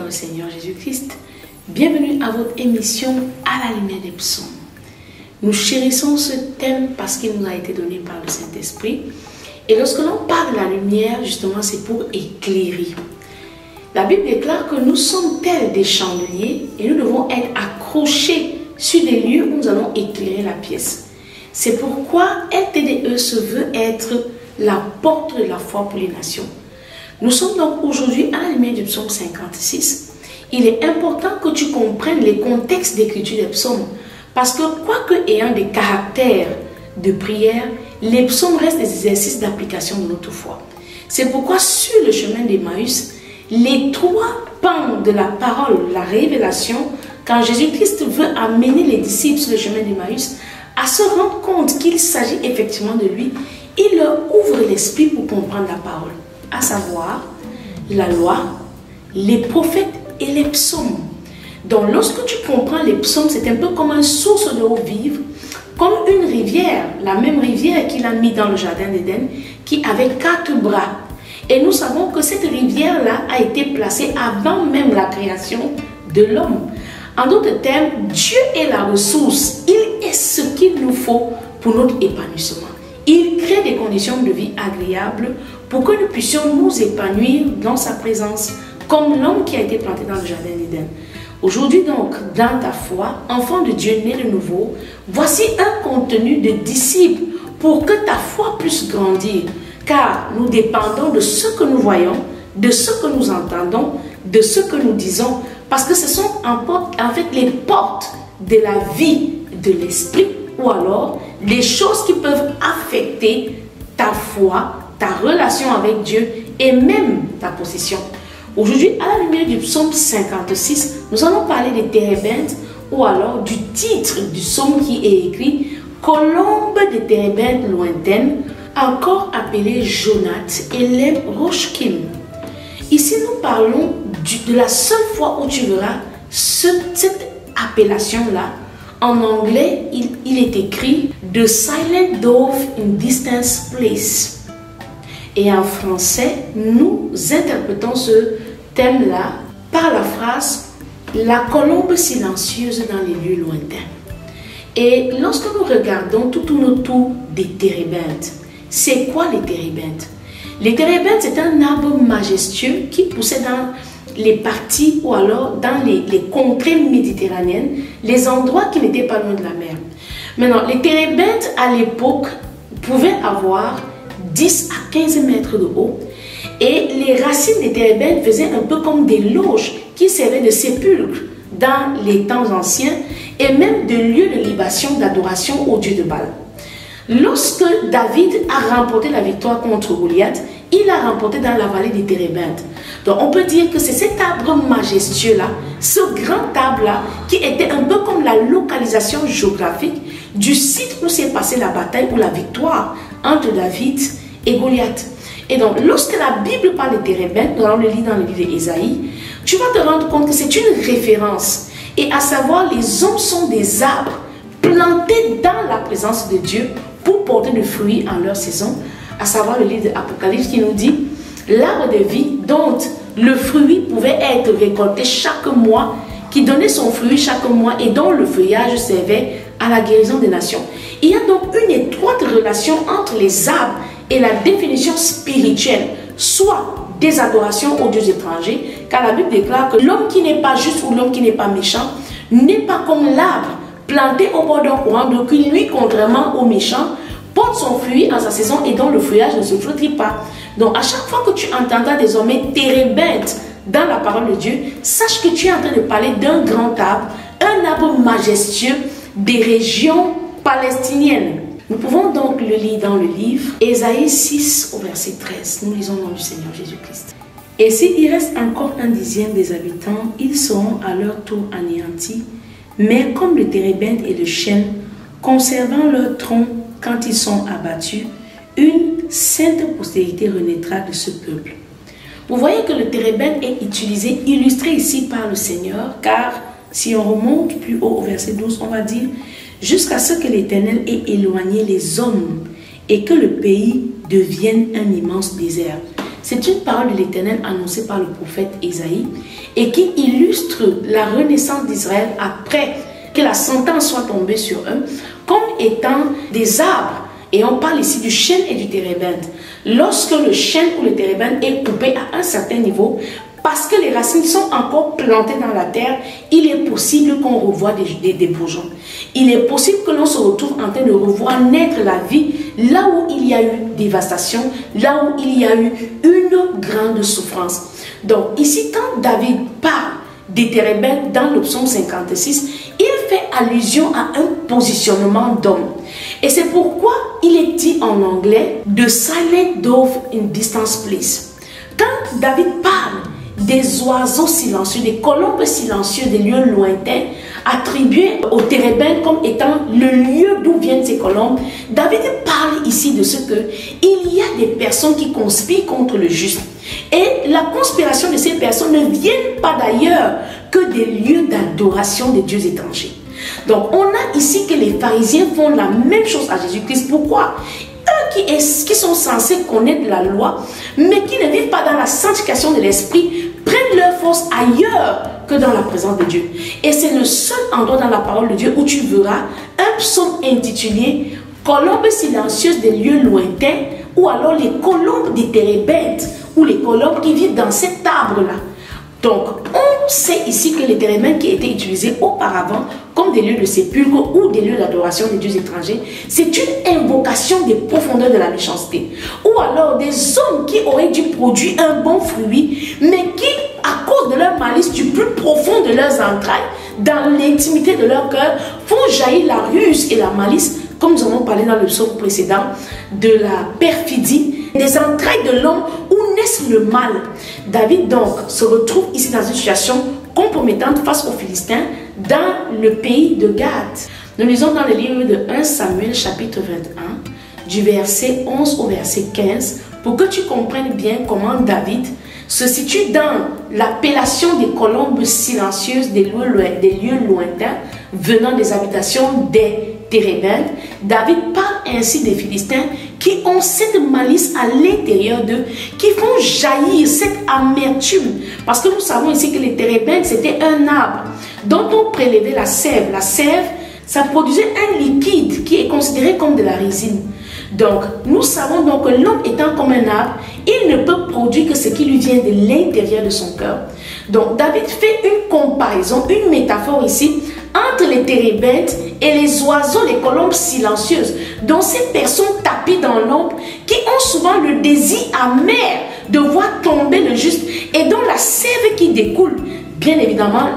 le Seigneur Jésus-Christ. Bienvenue à votre émission à la lumière des psaumes. Nous chérissons ce thème parce qu'il nous a été donné par le Saint-Esprit. Et lorsque l'on parle de la lumière, justement, c'est pour éclairer. La Bible déclare que nous sommes tels des chandeliers et nous devons être accrochés sur des lieux où nous allons éclairer la pièce. C'est pourquoi LTDE se veut être la porte de la foi pour les nations. Nous sommes donc aujourd'hui à la lumière du psaume 56. Il est important que tu comprennes les contextes d'écriture des psaumes. Parce que quoique ayant des caractères de prière, les psaumes restent des exercices d'application de notre foi. C'est pourquoi sur le chemin d'Emmaüs, les trois pans de la parole, la révélation, quand Jésus-Christ veut amener les disciples sur le chemin d'Emmaüs à se rendre compte qu'il s'agit effectivement de lui, il leur ouvre l'esprit pour comprendre la parole, à savoir la loi, les prophètes et les psaumes. Donc lorsque tu comprends les psaumes, c'est un peu comme une source de eau vive, comme une rivière, la même rivière qu'il a mis dans le jardin d'Éden, qui avait 4 bras. Et nous savons que cette rivière-là a été placée avant même la création de l'homme. En d'autres termes, Dieu est la ressource, il est ce qu'il nous faut pour notre épanouissement. Il crée des conditions de vie agréables pour que nous puissions nous épanouir dans sa présence, comme l'homme qui a été planté dans le jardin d'Éden. Aujourd'hui donc, dans ta foi, enfant de Dieu né de nouveau, voici un contenu de disciples pour que ta foi puisse grandir. Car nous dépendons de ce que nous voyons, de ce que nous entendons, de ce que nous disons, parce que ce sont en fait les portes de la vie de l'esprit, ou alors les choses qui peuvent affecter ta foi, ta relation avec Dieu et même ta possession. Aujourd'hui, à la lumière du psaume 56, nous allons parler des térébintes ou alors du titre du psaume qui est écrit « Colombe des térébintes lointaines », encore appelée Jonath et les Roshkim. Ici, nous parlons de la seule fois où tu verras cette appellation-là. En anglais, il est écrit « The silent dove in distant place ». Et en français, nous interprétons ce thème-là par la phrase « La colombe silencieuse dans les lieux lointains ». Et lorsque nous regardons tout autour des térébintes, c'est quoi les térébintes? Les térébintes, c'est un arbre majestueux qui poussait dans les parties ou alors dans les contrées méditerranéennes, les endroits qui n'étaient pas loin de la mer. Maintenant, les térébintes à l'époque pouvaient avoir 10 à 15 mètres de haut et les racines des térébintes faisaient un peu comme des loges qui servaient de sépulcre dans les temps anciens et même de lieux de libation, d'adoration au dieu de Baal. Lorsque David a remporté la victoire contre Goliath, il a remporté dans la vallée des térébintes. Donc on peut dire que c'est cet arbre majestueux-là, ce grand arbre-là, qui était un peu comme la localisation géographique du site où s'est passée la bataille ou la victoire entre David et Goliath. Et donc lorsque la Bible parle des térébintes, nous allons le lire dans le livre d'Ésaïe, tu vas te rendre compte que c'est une référence. Et à savoir, les hommes sont des arbres plantés dans la présence de Dieu pour porter du fruit en leur saison, à savoir le livre de l'Apocalypse qui nous dit l'arbre de vie dont le fruit pouvait être récolté chaque mois, qui donnait son fruit chaque mois et dont le feuillage servait à la guérison des nations. Il y a donc une étroite relation entre les arbres et la définition spirituelle, soit des adorations aux dieux étrangers, car la Bible déclare que l'homme qui n'est pas juste ou l'homme qui n'est pas méchant n'est pas comme l'arbre planté au bord d'un courant d'eau qui, lui, contrairement aux méchants, porte son fruit en sa saison et dont le feuillage ne se flétrit pas. Donc, à chaque fois que tu entendras désormais térébintes dans la parole de Dieu, sache que tu es en train de parler d'un grand arbre, un arbre majestueux des régions palestiniennes. Nous pouvons donc le lire dans le livre Ésaïe 6 au verset 13. Nous lisons au nom du Seigneur Jésus-Christ. Et s'il reste encore 1/10 des habitants, ils seront à leur tour anéantis, mais comme le térébinthe et le chêne, conservant leur tronc quand ils sont abattus, une sainte postérité renaîtra de ce peuple. Vous voyez que le térébinthe est utilisé, illustré ici par le Seigneur, car si on remonte plus haut au verset 12, on va dire « Jusqu'à ce que l'Éternel ait éloigné les hommes et que le pays devienne un immense désert ». c'est une parole de l'Éternel annoncée par le prophète Ésaïe et qui illustre la renaissance d'Israël après que la sentence soit tombée sur eux comme étant des arbres. Et on parle ici du chêne et du térébinthe. Lorsque le chêne ou le térébinthe est coupé à un certain niveau, parce que les racines sont encore plantées dans la terre, il est possible qu'on revoie des bourgeons. Il est possible que l'on se retrouve en train de revoir naître la vie là où il y a eu dévastation, là où il y a eu une grande souffrance. Donc ici, quand David parle des térébinthes dans le psaume 56, il fait allusion à un positionnement d'homme. Et c'est pourquoi il est dit en anglais « The silent dove in distance place ». Quand David parle des oiseaux silencieux, des colombes silencieuses, des lieux lointains, attribués aux térébinthes comme étant le lieu d'où viennent ces colombes, David parle ici de ce que il y a des personnes qui conspirent contre le juste. Et la conspiration de ces personnes ne viennent pas d'ailleurs que des lieux d'adoration des dieux étrangers. Donc on a ici que les pharisiens font la même chose à Jésus-Christ. Pourquoi? Eux qui sont censés connaître la loi, mais qui ne vivent pas dans la sanctification de l'esprit, prennent leur force ailleurs que dans la présence de Dieu. Et c'est le seul endroit dans la parole de Dieu où tu verras un psaume intitulé « Colombes silencieuses des lieux lointains » ou alors les colombes des térébinthes ou les colombes qui vivent dans cet arbre-là. Donc, on sait ici que les térébinthes qui étaient utilisés auparavant comme des lieux de sépulcre ou des lieux d'adoration des dieux étrangers, c'est une invocation des profondeurs de la méchanceté. Ou alors des hommes qui auraient dû produire un bon fruit, mais qui, à cause de leur malice du plus profond de leurs entrailles, dans l'intimité de leur cœur, font jaillir la ruse et la malice, comme nous avons parlé dans le psaume précédent, de la perfidie, des entrailles de l'homme où naissent le mal. David donc se retrouve ici dans une situation compromettante face aux Philistins dans le pays de Gath. Nous lisons dans le livre de 1 Samuel chapitre 21 du verset 11 au verset 15 pour que tu comprennes bien comment David se situe dans l'appellation des colombes silencieuses des lieux lointains venant des habitations des térébinthes. David parle ainsi des Philistins qui ont cette malice à l'intérieur d'eux, qui font jaillir cette amertume. Parce que nous savons ici que les térébinthes, c'était un arbre dont on prélevait la sève. La sève, ça produisait un liquide qui est considéré comme de la résine. Donc, nous savons donc que l'homme étant comme un arbre, il ne peut produire que ce qui lui vient de l'intérieur de son cœur. Donc, David fait une comparaison, une métaphore ici, entre les térébinthes et les oiseaux, les colombes silencieuses, dont ces personnes tapées dans l'ombre, qui ont souvent le désir amer de voir tomber le juste et dont la sève qui découle, bien évidemment,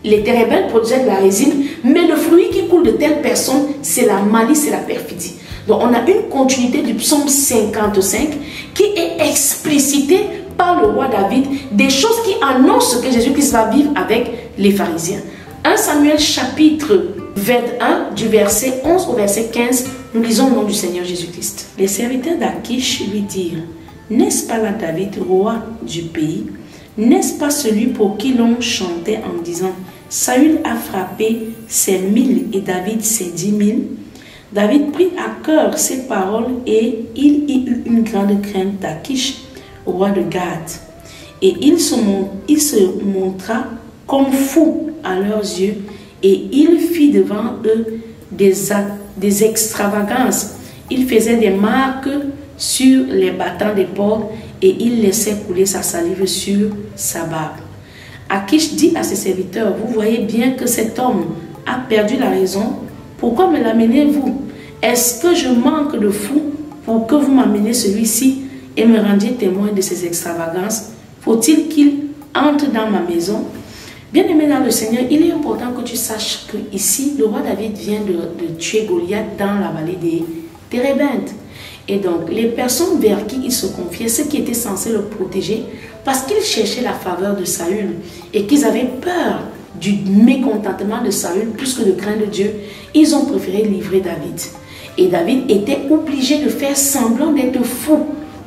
les térébinthes produisaient de la résine, mais le fruit qui coule de telles personnes, c'est la malice et la perfidie. Donc, on a une continuité du psaume 55 qui est explicitée par le roi David, des choses qui annoncent que Jésus-Christ va vivre avec les pharisiens. 1 Samuel chapitre 21 du verset 11 au verset 15, nous lisons au nom du Seigneur Jésus-Christ. Les serviteurs d'Achish lui dirent: n'est-ce pas là David, roi du pays? N'est-ce pas celui pour qui l'on chantait en disant: Saül a frappé ses 1000 et David ses 10 000? David prit à cœur ces paroles et il y eut une grande crainte d'Achish, roi de Gath. Et il se montra comme fou à leurs yeux et il fit devant eux des extravagances. Il faisait des marques sur les battants des portes et il laissait couler sa salive sur sa barbe. Achish dit à ses serviteurs: vous voyez bien que cet homme a perdu la raison. Pourquoi me l'amenez-vous? Est-ce que je manque de fou pour que vous m'amenez celui-ci et me rendiez témoin de ses extravagances? Faut-il qu'il entre dans ma maison? Bien-aimé dans le Seigneur, il est important que tu saches que ici, le roi David vient de tuer Goliath dans la vallée des térébinthes. Et donc, les personnes vers qui il se confiait, ceux qui étaient censés le protéger, parce qu'ils cherchaient la faveur de Saül et qu'ils avaient peur du mécontentement de Saül plus que de craindre Dieu, ils ont préféré livrer David. Et David était obligé de faire semblant d'être fou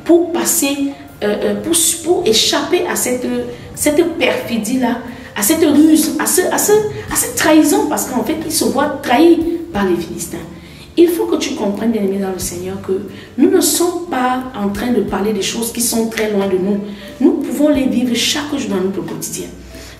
pour passer, pour échapper à cette perfidie-là, à cette ruse, à cette trahison, parce qu'en fait, il se voit trahi par les Philistins. Il faut que tu comprennes, bien-aimé dans le Seigneur, que nous ne sommes pas en train de parler des choses qui sont très loin de nous. Nous pouvons les vivre chaque jour dans notre quotidien.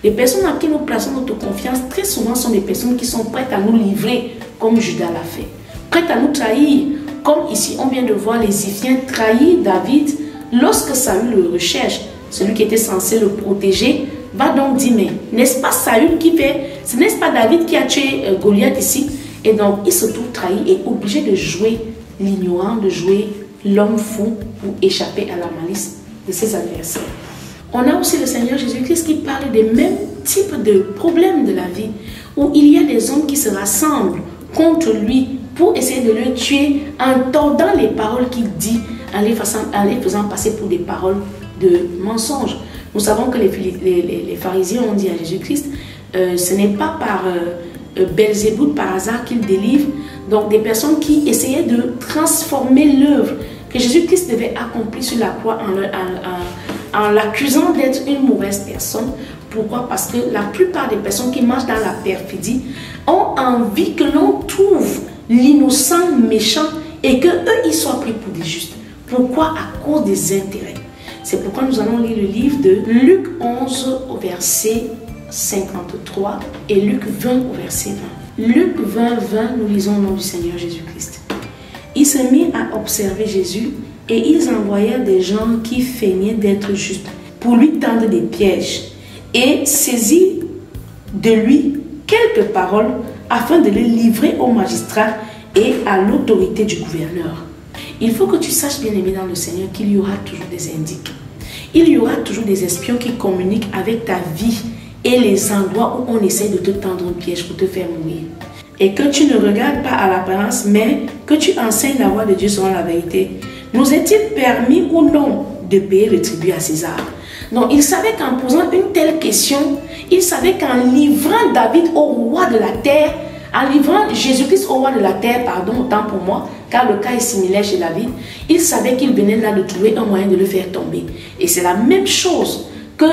Les personnes à qui nous plaçons notre confiance, très souvent, sont des personnes qui sont prêtes à nous livrer, comme Judas l'a fait. Prêtes à nous trahir, comme ici, on vient de voir les Ziphiens trahir David lorsque Saül le recherche. Celui qui était censé le protéger va donc dire, mais n'est-ce pas Saül qui fait, ce n'est pas David qui a tué Goliath ici? Et donc, il se trouve trahi et obligé de jouer l'ignorant, de jouer l'homme fou pour échapper à la malice de ses adversaires. On a aussi le Seigneur Jésus-Christ qui parle des mêmes types de problèmes de la vie, où il y a des hommes qui se rassemblent contre lui pour essayer de le tuer en tordant les paroles qu'il dit, en les faisant passer pour des paroles de mensonges. Nous savons que les pharisiens ont dit à Jésus-Christ, ce n'est pas par Belzébuth par hasard qu'il délivre. Donc des personnes qui essayaient de transformer l'œuvre que Jésus-Christ devait accomplir sur la croix en l'accusant d'être une mauvaise personne. Pourquoi? Parce que la plupart des personnes qui marchent dans la perfidie ont envie que l'on trouve l'innocent méchant et que eux ils soient pris pour des justes. Pourquoi? À cause des intérêts. C'est pourquoi nous allons lire le livre de Luc 11 au verset 53 et Luc 20 au verset 20. Luc 20, 20, nous lisons au nom du Seigneur Jésus-Christ. Ils se mirent à observer Jésus et ils envoyèrent des gens qui feignaient d'être justes pour lui tendre des pièges et saisir de lui quelques paroles afin de les livrer au magistrat et à l'autorité du gouverneur. Il faut que tu saches, bien-aimé dans le Seigneur, qu'il y aura toujours des indiques. Il y aura toujours des espions qui communiquent avec ta vie et les endroits où on essaie de te tendre un piège pour te faire mourir. Et que tu ne regardes pas à l'apparence, mais que tu enseignes la voie de Dieu selon la vérité. Nous est-il permis ou non de payer le tribut à César? Donc il savait qu'en posant une telle question, il savait qu'en livrant David au roi de la terre, en livrant Jésus-Christ au roi de la terre, pardon, autant pour moi, car le cas est similaire chez David, il savait qu'il venait là de trouver un moyen de le faire tomber. Et c'est la même chose que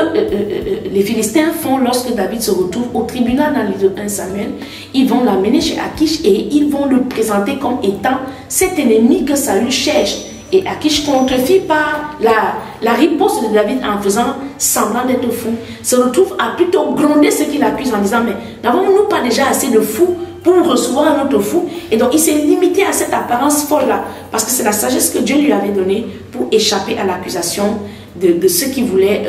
les Philistins font lorsque David se retrouve au tribunal dans le livre de 1 Samuel. Ils vont l'amener chez Akish et ils vont le présenter comme étant cet ennemi que Saül cherche. Et Akish contrefie par la riposte de David en faisant semblant d'être fou, se retrouve à plutôt gronder ceux qui l'accusent en disant, mais n'avons-nous pas déjà assez de fous pour recevoir un autre fou? Et donc il s'est limité à cette apparence folle-là, parce que c'est la sagesse que Dieu lui avait donnée pour échapper à l'accusation de ceux qui voulaient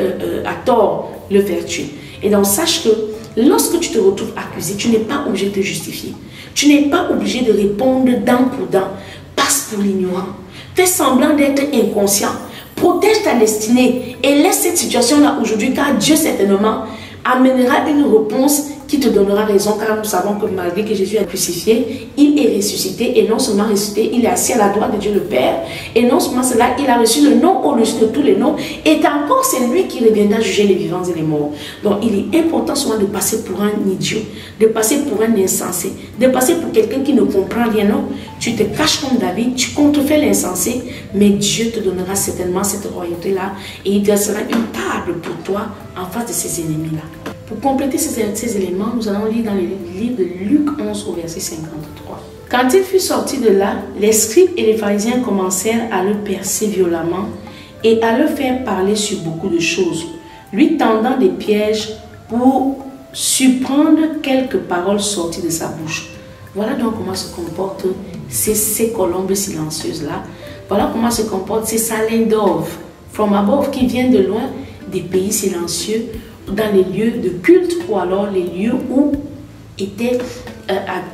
à tort le faire tuer. Et donc sache que lorsque tu te retrouves accusé, tu n'es pas obligé de te justifier. Tu n'es pas obligé de répondre dent pour dent. Passe pour l'ignorant. Fais semblant d'être inconscient. Protège ta destinée et laisse cette situation-là aujourd'hui, car Dieu certainement amènera une réponse qui te donnera raison, car nous savons que malgré que Jésus est crucifié, il est ressuscité, et non seulement ressuscité, il est assis à la droite de Dieu le Père, et non seulement cela, il a reçu le nom au-dessus de tous les noms, et encore c'est lui qui reviendra juger les vivants et les morts. Donc il est important souvent de passer pour un idiot, de passer pour un insensé, de passer pour quelqu'un qui ne comprend rien. Non, tu te caches comme David, tu contrefais l'insensé, mais Dieu te donnera certainement cette royauté-là, et il dressera une table pour toi en face de ces ennemis-là. Pour compléter ces éléments, nous allons lire dans le livre de Luc 11 au verset 53. Quand il fut sorti de là, les scribes et les pharisiens commencèrent à le percer violemment et à le faire parler sur beaucoup de choses, lui tendant des pièges pour surprendre quelques paroles sorties de sa bouche. Voilà donc comment se comportent ces colombes silencieuses-là. Voilà comment se comportent ces salins d'ove, from above, qui viennent de loin des pays silencieux, dans les lieux de culte ou alors les lieux où étaient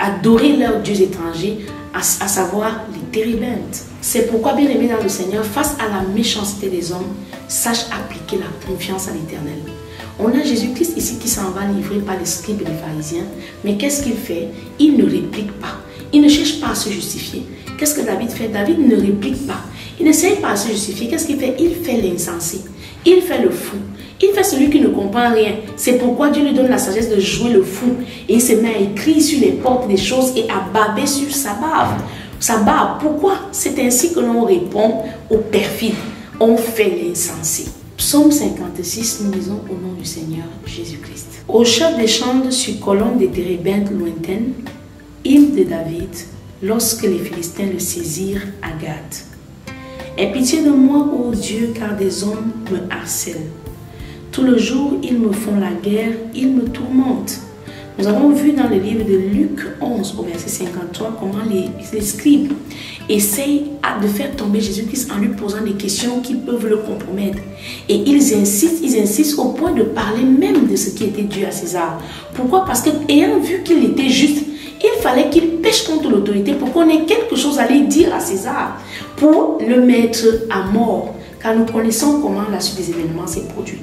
adorés leurs dieux étrangers, à savoir les térébintes. C'est pourquoi, bien aimé dans le Seigneur, face à la méchanceté des hommes, sache appliquer la confiance à l'Éternel. On a Jésus-Christ ici qui s'en va livrer par les scribes et les pharisiens, mais qu'est-ce qu'il fait? Il ne réplique pas. Il ne cherche pas à se justifier. Qu'est-ce que David fait? David ne réplique pas. Il n'essaye pas à se justifier. Qu'est-ce qu'il fait? Il fait l'insensé. Il fait le fou. Il fait celui qui ne comprend rien. C'est pourquoi Dieu lui donne la sagesse de jouer le fou. Et il se met à écrire sur les portes des choses et à barber sur sa barbe. Sa barbe. Pourquoi? C'est ainsi que l'on répond aux perfides. On fait l'insensé. Psaume 56, nous lisons au nom du Seigneur Jésus-Christ. Au chef des chants sur colonne des térébintes lointaines, hymne de David, lorsque les Philistins le saisirent à Gath. Aie pitié de moi, ô Dieu, car des hommes me harcèlent. Tout le jour, ils me font la guerre, ils me tourmentent. Nous avons vu dans le livre de Luc 11, au verset 53, comment les scribes essayent de faire tomber Jésus-Christ en lui posant des questions qui peuvent le compromettre. Et ils insistent au point de parler même de ce qui était dû à César. Pourquoi? Parce qu'ayant vu qu'il était juste, il fallait qu'il pêche contre l'autorité pour qu'on ait quelque chose à lui dire à César, pour le mettre à mort. Car nous connaissons comment la suite des événements s'est produite.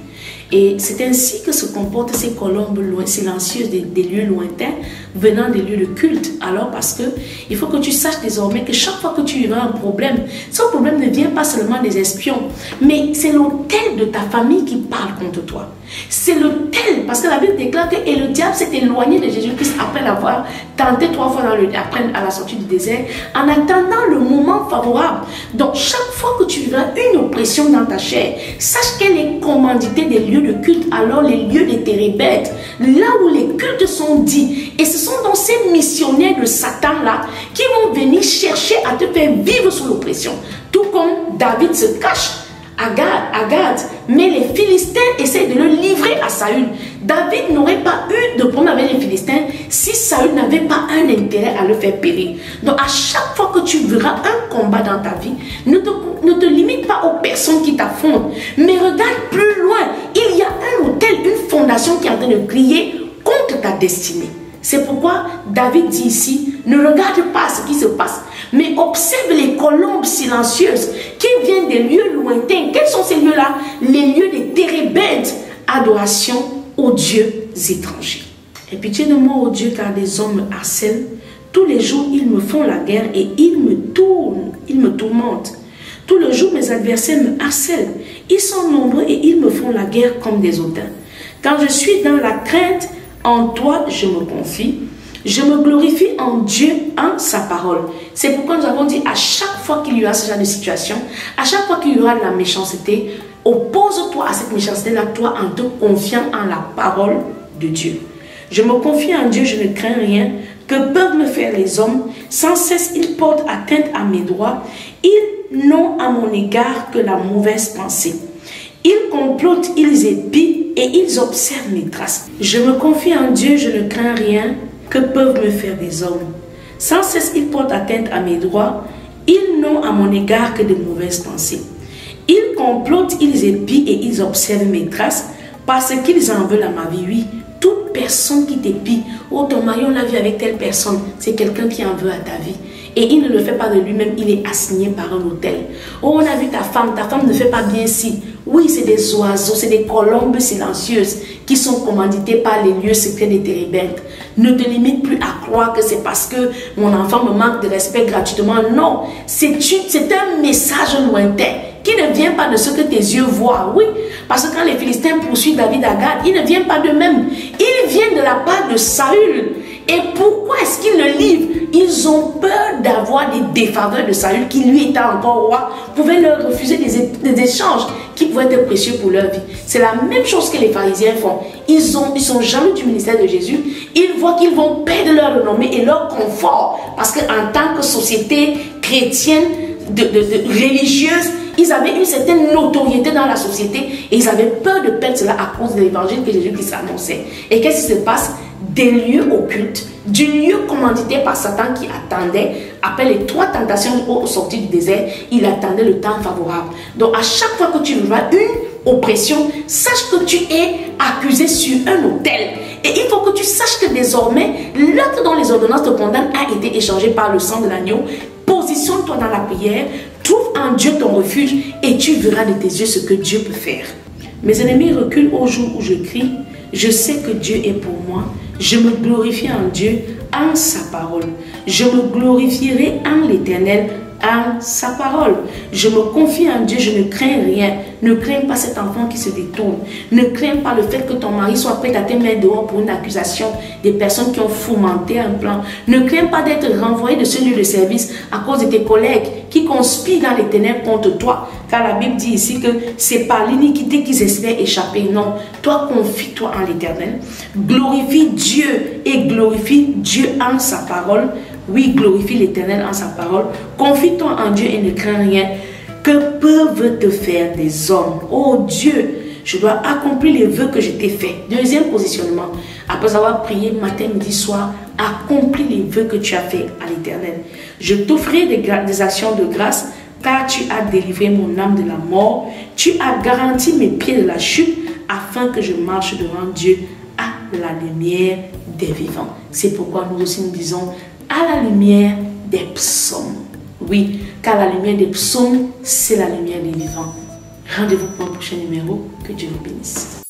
Et c'est ainsi que se comportent ces colombes silencieuses des lieux lointains, venant des lieux de culte. Alors parce que il faut que tu saches désormais que chaque fois que tu vivras un problème, ce problème ne vient pas seulement des espions, mais c'est l'autel de ta famille qui parle contre toi. C'est l'autel, parce que la Bible déclare que et le diable s'est éloigné de Jésus-Christ après l'avoir tenté 3 fois après à la sortie du désert, en attendant le moment favorable. Donc chaque fois que tu vivras une oppression dans ta chair, sache qu'elle est commanditée des lieux de culte, alors les lieux des térébêtes, là où les cultes sont dits. Et ce sont donc ces missionnaires de Satan là qui vont venir chercher à te faire vivre sous l'oppression. Tout comme David se cache à Gath, mais les Philistins essaient de le livrer à Saül. David n'aurait pas eu de problème avec les Philistins si Saül n'avait pas un intérêt à le faire périr. Donc à chaque fois que tu verras un combat dans ta vie, ne te limite pas aux personnes qui t'affrontent, mais regarde plus loin. Il y a un autel, une fondation qui est en train de crier contre ta destinée. C'est pourquoi David dit ici, ne regarde pas ce qui se passe, mais observe les colombes silencieuses qui viennent des lieux lointains. Quels sont ces lieux-là? Les lieux des térébêtes, adoration aux dieux étrangers. Aie pitié de moi, ô Dieu, car des hommes me harcèlent. Tous les jours, ils me font la guerre et ils me tourmentent. Tout le jour, mes adversaires me harcèlent. Ils sont nombreux et ils me font la guerre comme des hautains. Quand je suis dans la crainte, en toi, je me confie. Je me glorifie en Dieu, en sa parole. C'est pourquoi nous avons dit à chaque fois qu'il y aura ce genre de situation, à chaque fois qu'il y aura de la méchanceté, oppose-toi à cette méchanceté-là, toi, en te confiant en la parole de Dieu. Je me confie en Dieu, je ne crains rien. Que peuvent me faire les hommes? Sans cesse, ils portent atteinte à mes droits. Ils n'ont à mon égard que la mauvaise pensée. Ils complotent, ils épient et ils observent mes traces. Je me confie en Dieu, je ne crains rien. Que peuvent me faire des hommes? Sans cesse, ils portent atteinte à mes droits. Ils n'ont à mon égard que de mauvaises pensées. Ils complotent, ils épient et ils observent mes traces parce qu'ils en veulent à ma vie. Oui, toute personne qui t'épie, oh ton mari, on l'a vu avec telle personne, c'est quelqu'un qui en veut à ta vie. Et il ne le fait pas de lui-même, il est assigné par un autel. Oh, on a vu ta femme ne fait pas bien ci. Oui, c'est des oiseaux, c'est des colombes silencieuses qui sont commanditées par les lieux secrets des térébêtes. Ne te limite plus à croire que c'est parce que mon enfant me manque de respect gratuitement. Non, c'est un message lointain qui ne vient pas de ce que tes yeux voient. Oui, parce que quand les Philistins poursuivent David à Gath, il ne vient pas d'eux-mêmes. Il vient de la part de Saül. Et pourquoi est-ce qu'ils le livrent? Ils ont peur d'avoir des défaveurs de Saül qui lui était encore roi, pouvaient leur refuser des échanges qui pouvaient être précieux pour leur vie. C'est la même chose que les pharisiens font. Ils sont jaloux du ministère de Jésus. Ils voient qu'ils vont perdre leur renommée et leur confort. Parce qu'en tant que société chrétienne, religieuse, ils avaient une certaine notoriété dans la société et ils avaient peur de perdre cela à cause de l'évangile que Jésus-Christ annonçait. Et qu'est-ce qui se passe? Des lieux occultes, du lieu commandité par Satan qui attendait, après les 3 tentations au sortir du désert, il attendait le temps favorable. Donc à chaque fois que tu vivras une oppression, sache que tu es accusé sur un autel. Et il faut que tu saches que désormais, l'acte dont les ordonnances te condamnent a été échangé par le sang de l'agneau. Positionne-toi dans la prière, trouve en Dieu ton refuge et tu verras de tes yeux ce que Dieu peut faire. Mes ennemis reculent au jour où je crie. Je sais que Dieu est pour moi. Je me glorifie en Dieu, en sa parole. Je me glorifierai en l'Éternel, en sa parole. Je me confie en Dieu, je ne crains rien. Ne crains pas cet enfant qui se détourne. Ne crains pas le fait que ton mari soit prêt à te mettre dehors pour une accusation des personnes qui ont fomenté un plan. Ne crains pas d'être renvoyé de ce lieu de service à cause de tes collègues qui conspirent dans les ténèbres contre toi. Car la Bible dit ici que c'est par l'iniquité qu'ils espèrent échapper. Non, toi confie-toi en l'Éternel. Glorifie Dieu et glorifie Dieu en sa parole. Oui, glorifie l'Éternel en sa parole. Confie-toi en Dieu et ne crains rien. Que peuvent te faire des hommes? Oh Dieu, je dois accomplir les vœux que je t'ai faits. Deuxième positionnement. Après avoir prié matin, midi, soir, accomplis les vœux que tu as faits à l'Éternel. Je t'offrirai des actions de grâce, car tu as délivré mon âme de la mort. Tu as garanti mes pieds de la chute, afin que je marche devant Dieu à la lumière des vivants. C'est pourquoi nous aussi nous disons à la lumière des psaumes. Oui, car la lumière des psaumes, c'est la lumière des vivants. Rendez-vous pour un prochain numéro. Que Dieu vous bénisse.